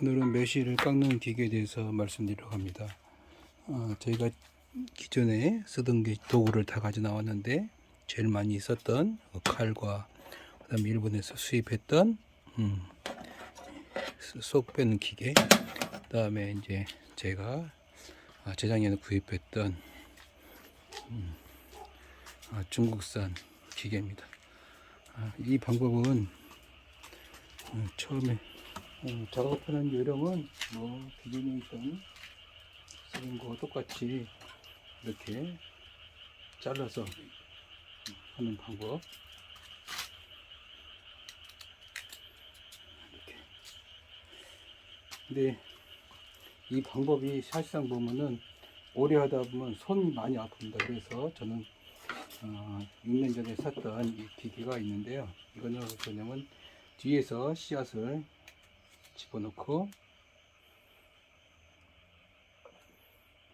오늘은 매실을 깎는 기계에 대해서 말씀드리려고 합니다. 저희가 기존에 쓰던 도구를 다 가져 나왔는데 제일 많이 썼던 칼과 그다음에 일본에서 수입했던 쏙 빼는 기계, 그다음에 이제 제가 재작년에 구입했던 중국산 기계입니다. 이 방법은 처음에 작업하는 요령은 뭐 기존에 있던 쓰는 거와 똑같이 이렇게 잘라서 하는 방법. 이렇게. 근데 이 방법이 사실상 보면은 오래 하다 보면 손이 많이 아픕니다. 그래서 저는 6년 전에 샀던 이 기계가 있는데요. 이거는 뭐냐면 뒤에서 씨앗을 집어넣고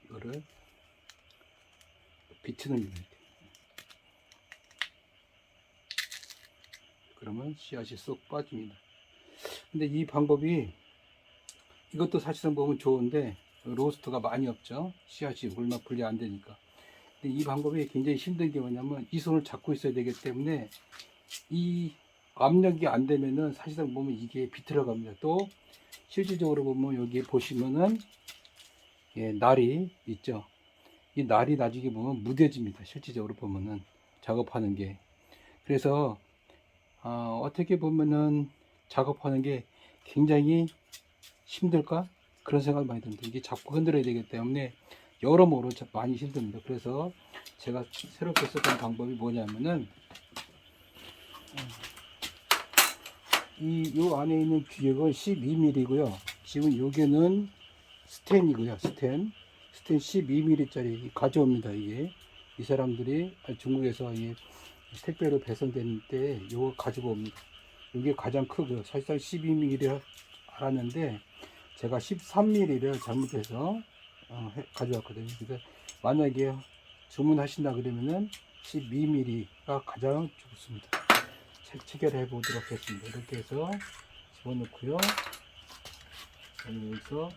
이거를 비트는 이렇게. 그러면 씨앗이 쏙 빠집니다. 근데 이 방법이 이것도 사실상 보면 좋은데 로스트가 많이 없죠. 씨앗이 얼마 분리 안 되니까. 근데 이 방법이 굉장히 힘든 게 뭐냐면 이 손을 잡고 있어야 되기 때문에 이 압력이 안 되면은 사실상 보면 이게 비틀어 갑니다. 또 실질적으로 보면 여기 보시면은 날이 있죠. 이 날이 나중에 보면 무뎌집니다. 실질적으로 보면은 작업하는 게. 그래서 어떻게 보면은 작업하는 게 굉장히 힘들까? 그런 생각이 많이 듭니다. 이게 자꾸 흔들어야 되기 때문에 여러모로 많이 힘듭니다. 그래서 제가 새롭게 썼던 방법이 뭐냐면은 요 안에 있는 규격은 12mm고요. 지금 요게는 스텐이고요. 스텐 12mm 짜리 가져옵니다. 이게 이 사람들이 중국에서 이 택배로 배송될 때 요거 가지고 옵니다. 이게 가장 크고요. 사실상 12mm를 알았는데 제가 13mm를 잘못해서 가져왔거든요. 그래서 만약에 주문하신다 그러면은 12mm가 가장 좋습니다. 체결해 보도록 하겠습니다. 이렇게 해서 집어넣고요. 여기서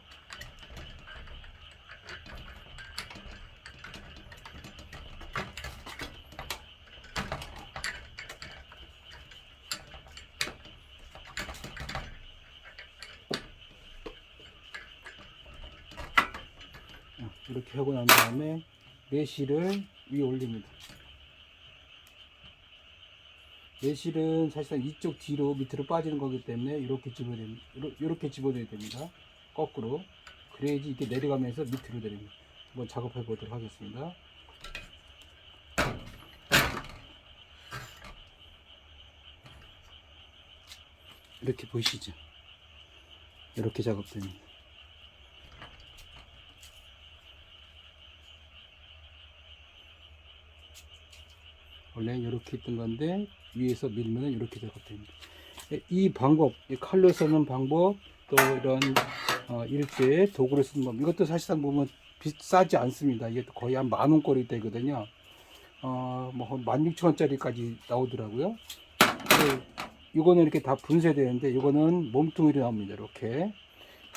이렇게 하고 난 다음에 매실을 위에 올립니다. 매실은 사실상 이쪽 뒤로 밑으로 빠지는 거기 때문에 이렇게 집어넣어야 됩니다. 거꾸로. 그래야지 이렇게 내려가면서 밑으로 내립니다. 한번 작업해 보도록 하겠습니다. 이렇게 보이시죠? 이렇게 작업됩니다. 원래 이렇게 있던 건데 위에서 밀면 이렇게 작업됩니다. 이 방법, 이 칼로 쓰는 방법, 또 이런 일제 도구를 쓰는 방법, 이것도 사실상 보면 비싸지 않습니다. 이게 거의 한 10,000원꼴이 되거든요. 뭐 16,000원짜리까지 나오더라고요. 이거는 이렇게 다 분쇄되는데 이거는 몸뚱이로 나옵니다. 이렇게.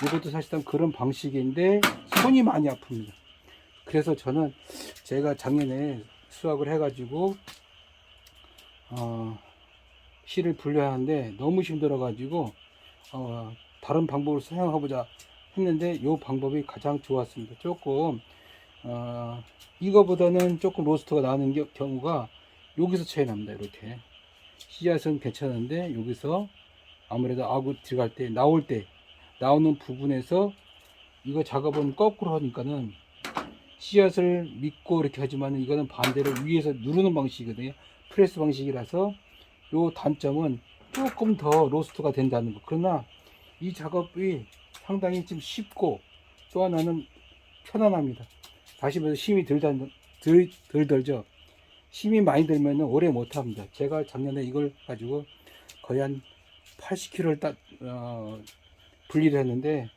이것도 사실상 그런 방식인데 손이 많이 아픕니다. 그래서 저는 제가 작년에 수확을 해가지고 실을 분류하는데 너무 힘들어 가지고 다른 방법을 사용해보자 했는데 이 방법이 가장 좋았습니다. 조금 이거보다는 조금 로스트가 나는 경우가 여기서 차이 납니다. 이렇게 씨앗은 괜찮은데 여기서 아무래도 아구 들어갈 때 나오는 부분에서 이거 작업은 거꾸로 하니까는 씨앗을 믿고 이렇게 하지만 이거는 반대로 위에서 누르는 방식이거든요. 프레스 방식이라서 요 단점은 조금 더 로스트가 된다는 거. 그러나 이 작업이 상당히 좀 쉽고 또 하나는 편안합니다. 다시 말해서 힘이 덜 들죠. 힘이 많이 들면 오래 못 합니다. 제가 작년에 이걸 가지고 거의 한 80kg를 분리를 했는데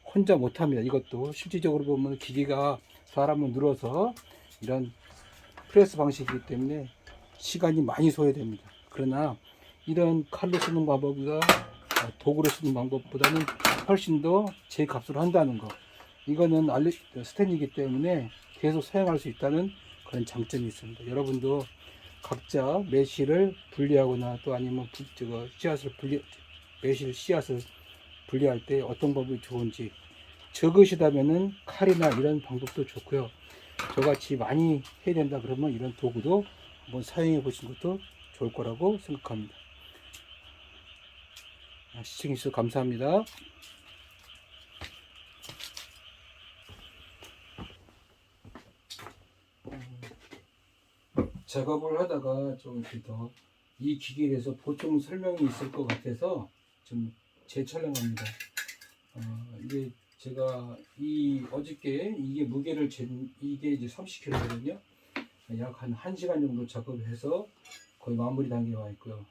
혼자 못 합니다. 이것도 실질적으로 보면 기계가 사람을 눌러서 이런 프레스 방식이기 때문에 시간이 많이 소요됩니다. 그러나 이런 칼로 쓰는 방법보다 도구로 쓰는 방법보다는 훨씬 더 제 값으로 한다는 거. 이거는 스탠이기 때문에 계속 사용할 수 있다는 그런 장점이 있습니다. 여러분도 각자 매실을 분리하거나 또 아니면 매실 씨앗을 분리할 때 어떤 방법이 좋은지, 적으시다면은 칼이나 이런 방법도 좋고요. 저같이 많이 해야 된다 그러면 이런 도구도 한번 사용해 보시는 것도 좋을 거라고 생각합니다. 시청해주셔서 감사합니다. 작업을 하다가 좀 이렇게 더 이 기계에 대해서 보충 설명이 있을 것 같아서 좀 재촬영합니다. 이게 제가 어저께 이게 무게를 이게 이제 30kg거든요. 약 한 1시간 정도 작업을 해서 거의 마무리 단계에 와 있고요.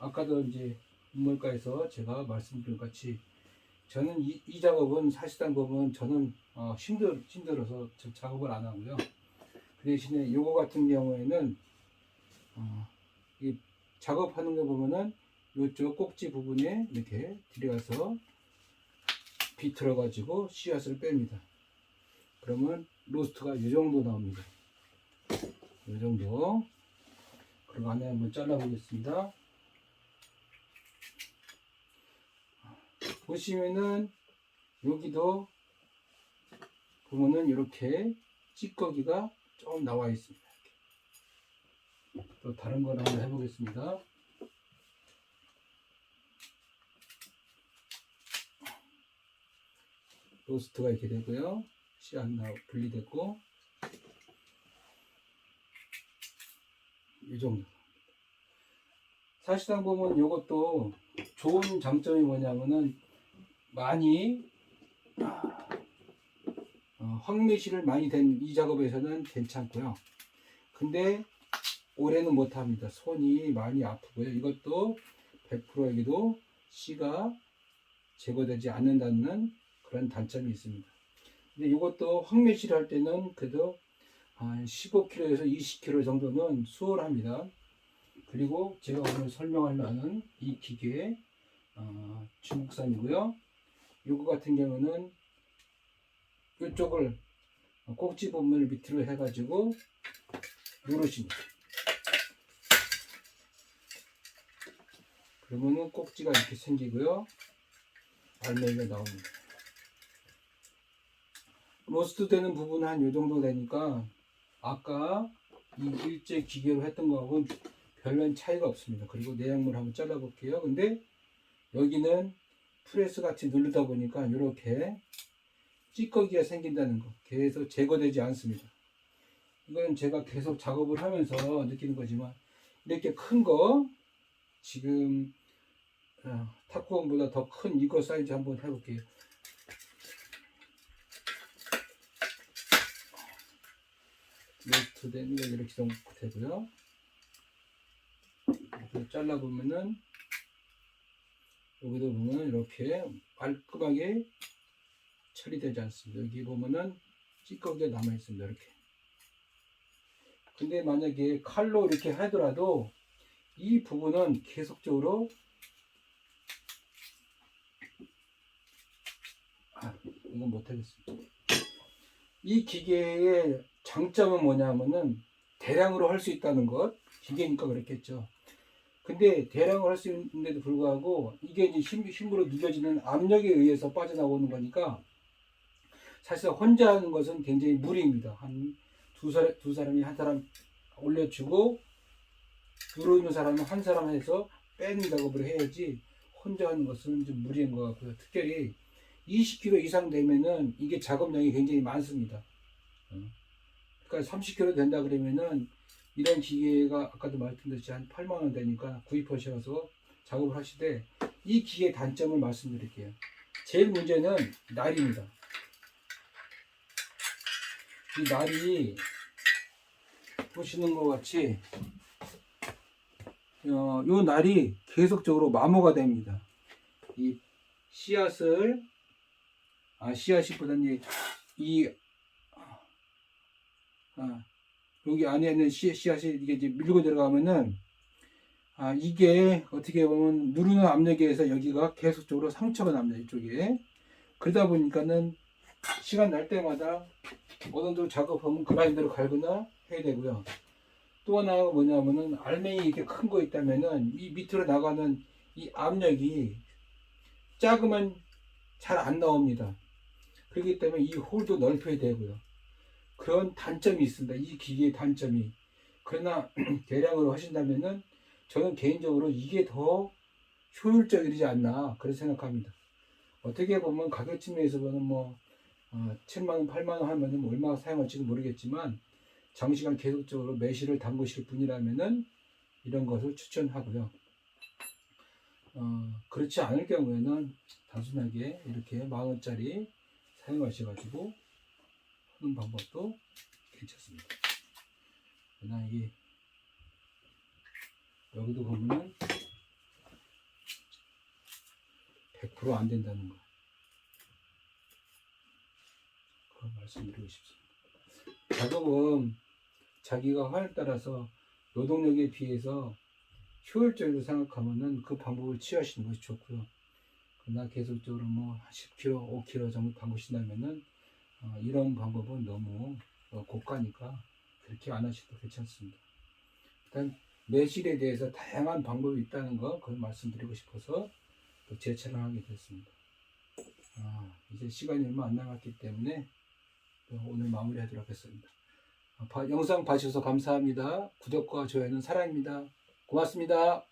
아까도 이제 인물가에서 제가 말씀드린 것 같이 저는 이 작업은 사실상 보면 저는 힘들어서 작업을 안 하고요. 그 대신에 요거 같은 경우에는 이 작업하는 거 보면은 요쪽 꼭지 부분에 이렇게 들어가서 비틀어 가지고 씨앗을 뺍니다. 그러면 로스트가 이 정도 나옵니다. 이 정도. 그리고 안에 한번 잘라 보겠습니다. 보시면은 여기도 보면은 이렇게 찌꺼기가 좀 나와 있습니다. 또 다른 걸 한번 해보겠습니다. 로스트가 이렇게 되고요. 씨앗 분리됐고 이 정도. 사실상 보면 이것도 좋은 장점이 뭐냐면은 많이 황매실을 많이 된 이 작업에서는 괜찮고요. 근데 올해는 못합니다. 손이 많이 아프고요. 이것도 100% 여기도 씨가 제거되지 않는다는 그런 단점이 있습니다. 근데 이것도 황매실 할 때는 그래도 한 15kg에서 20kg 정도는 수월합니다. 그리고 제가 오늘 설명하려는 이 기계 중국산이고요. 이거 같은 경우는 이쪽을 꼭지 부분을 밑으로 해가지고 누르십니다. 그러면은 꼭지가 이렇게 생기고요. 알맹이가 나옵니다. 로스트 되는 부분은 한 이 정도 되니까 아까 이 일제 기계로 했던 거하고는 별로 차이가 없습니다. 그리고 내용물 한번 잘라 볼게요. 근데 여기는 프레스 같이 누르다 보니까 이렇게 찌꺼기가 생긴다는 거, 계속 제거되지 않습니다. 이건 제가 계속 작업을 하면서 느끼는 거지만 이렇게 큰 거 지금 탁구공보다 더 큰 이거 사이즈 한번 해볼게요. 로스트 된 거 이렇게 정도 되고요. 이렇게 잘라보면은 여기도 보면 이렇게 깔끔하게 처리되지 않습니다. 여기 보면은 찌꺼기가 남아 있습니다. 이렇게. 근데 만약에 칼로 이렇게 하더라도 이 부분은 계속적으로 이건 못하겠습니다. 이 기계의 장점은 뭐냐면은 대량으로 할 수 있다는 것. 기계니까 그렇겠죠. 근데 대량으로 할 수 있는데도 불구하고 이게 이제 힘으로 누겨지는 압력에 의해서 빠져나오는 거니까 사실 혼자 하는 것은 굉장히 무리입니다. 한 두 사람이 한 사람 올려주고 누르는 사람은 한 사람 해서 빼는 작업을 해야지 혼자 하는 것은 좀 무리인 것 같고요. 특별히 20kg 이상 되면은 이게 작업량이 굉장히 많습니다. 그러니까 30kg 된다 그러면은 이런 기계가 아까도 말씀드렸듯이 한 8만원 되니까 구입하셔서 작업을 하시되 이 기계의 단점을 말씀드릴게요. 제일 문제는 날입니다. 이 날이 보시는 것 같이 요 날이 계속적으로 마모가 됩니다. 이 씨앗을 씨앗이보다는 여기 안에 있는 씨앗이 이게 이제 밀고 들어가면은 이게 어떻게 보면 누르는 압력에 의해서 여기가 계속적으로 상처가 납니다. 이쪽에. 그러다 보니까는 시간 날 때마다 어느 정도 작업하면 그라인더로 갈거나 해야 되고요. 또 하나가 뭐냐면은 알맹이 이렇게 큰 거 있다면은 이 밑으로 나가는 이 압력이 작으면 잘 안 나옵니다. 그렇기 때문에 이 홀도 넓혀야 되고요. 그런 단점이 있습니다. 이 기계의 단점이. 그러나 대량으로 하신다면은 저는 개인적으로 이게 더 효율적이지 않나 그렇게 생각합니다. 어떻게 보면 가격 측면에서 보면 뭐 7만원, 8만원 하면은 뭐 얼마 사용할지는 모르겠지만 장시간 계속적으로 매실을 담그실 분이라면은 이런 것을 추천하고요. 그렇지 않을 경우에는 단순하게 이렇게 10,000원짜리 사용하셔가지고 하는 방법도 괜찮습니다. 그러나 이게 여기도 보면은 100% 안 된다는 거. 그런 말씀드리고 싶습니다. 작업은 자기가 화에 따라서 노동력에 비해서 효율적으로 생각하면은 그 방법을 취하시는 것이 좋고요. 그러나 계속적으로 뭐 10kg, 5kg 정도 담그신다면은 이런 방법은 너무 고가니까 그렇게 안 하셔도 괜찮습니다. 일단 매실에 대해서 다양한 방법이 있다는 거 그걸 말씀드리고 싶어서 또 재촬영하게 됐습니다. 이제 시간이 얼마 안 남았기 때문에 오늘 마무리하도록 하겠습니다. 영상 봐주셔서 감사합니다. 구독과 좋아요는 사랑입니다. 고맙습니다.